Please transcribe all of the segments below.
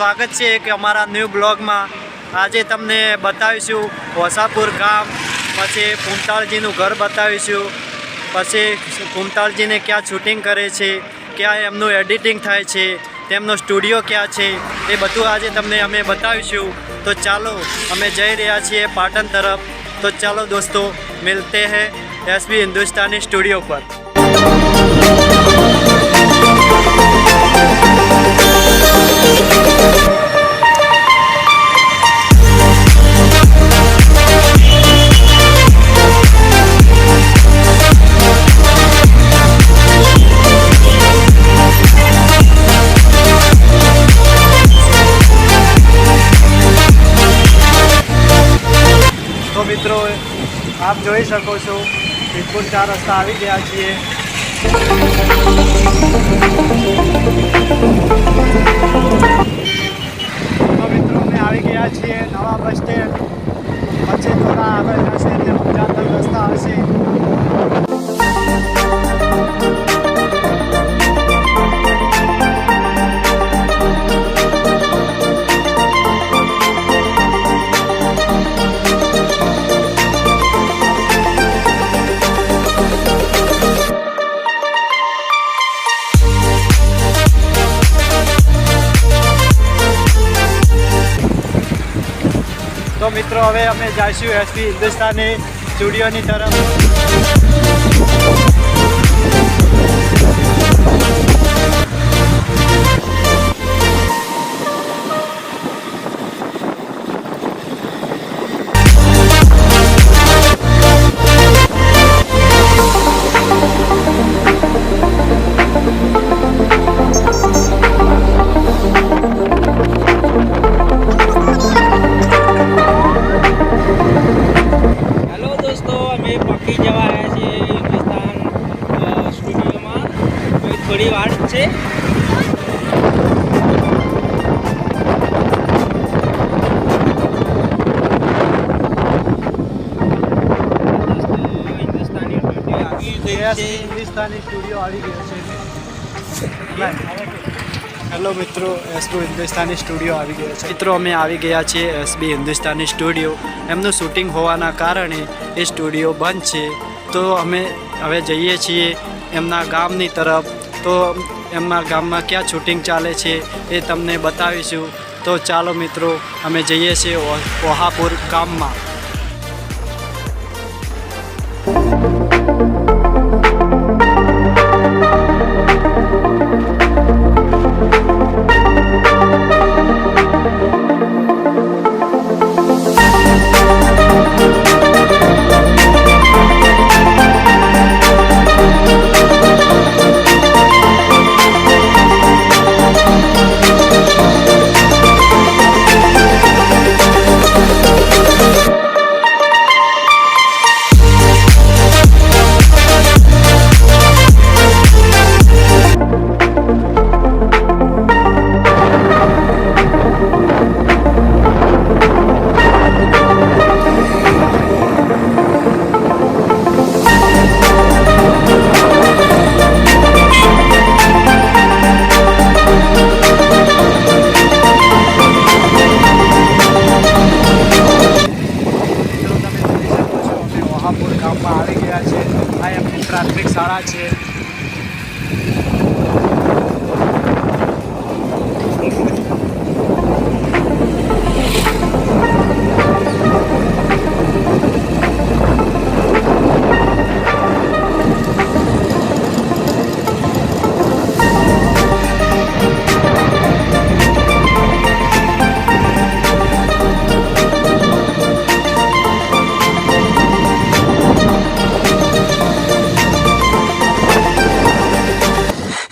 સ્વાગત છે એક અમારા ન્યૂ બ્લોગમાં। આજે તમને બતાવીશું વસાપુર ગામ, પછી કુંતાળજીનું ઘર બતાવીશું, પછી કુંતાળજીને ક્યાં શૂટિંગ કરે છે, ક્યાં એમનું એડિટિંગ થાય છે, તેમનો સ્ટુડિયો ક્યાં છે, એ બધું આજે તમને અમે બતાવીશું। તો ચાલો અમે જઈ રહ્યા છીએ પાટણ તરફ। તો ચાલો દોસ્તો, મિલતે हैं एसबी हिंदुस्तानी स्टूडियो पर। तो मित्रों, आप જોઈ શકો છો વિરપુર 4 રસ્તા આવી ગયા છીએ। તો મિત્રો અમે આવી ગયા છીએ નવા બસ સ્ટેન્ડ। પછી થોડા આગળ જશે એટલે ઊંઝાતલ રસ્તા હશે। तो मित्रों, હવે અમે જઈશું એસબી હિન્દુસ્તાની સ્ટુડિયોની તરફ। थोड़ी वाट से हिंदुस्तानी स्टूडियो आ गया है। हेलो मित्रों, एसबी हिंदुस्तानी स्टूडियो आ गया है। मित्रों, અમે આવી ગયા છીએ એસબી હિન્દુસ્તાની સ્ટુડિયો। એમનું શૂટિંગ હોવાના કારણે એ સ્ટુડિયો બંધ છે। તો અમે હવે જઈએ છીએ એમના ગામની તરફ। તો એમના ગામમાં ક્યાં શૂટિંગ ચાલે છે એ તમને બતાવીશું। તો ચાલો મિત્રો, અમે જઈએ છીએ વહાપુર ગામમાં। ગામમાં આવી ગયા છે। આ એમની પ્રાથમિક શાળા છે।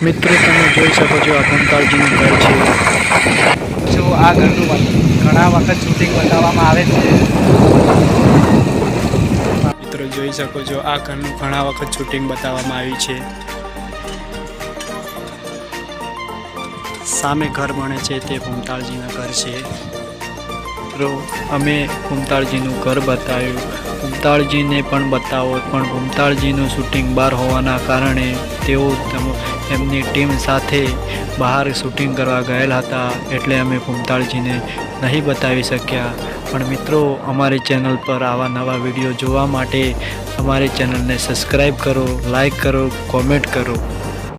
મિત્રો, તમે જોઈ શકો છો આ કુંતાળજીનું ઘર છે। જો આ ઘરનું ઘણા વખત શૂટિંગ બતાવવામાં આવે છે। મિત્રો જોઈ શકો છો આ ઘરનું ઘણા વખત શૂટિંગ બતાવવામાં આવ્યું છે। સામે ઘર બને છે તે કુંતાળજીના ઘર છે। મિત્રો, અમે કુંતાળજીનું ઘર બતાવ્યું। કુંતાળજીને પણ બતાવો, પણ કુંતાળજીનું શૂટિંગ બહાર હોવાના કારણે તેઓ એમની ટીમ સાથે બહાર શૂટિંગ કરવા ગયેલા હતા, એટલે અમે કુંતાળજીને નહીં બતાવી શક્યા. પણ મિત્રો, અમારી ચેનલ પર આવા નવા વિડીયો જોવા માટે અમારી ચેનલને સબસ્ક્રાઈબ કરો, લાઈક કરો, કોમેન્ટ કરો.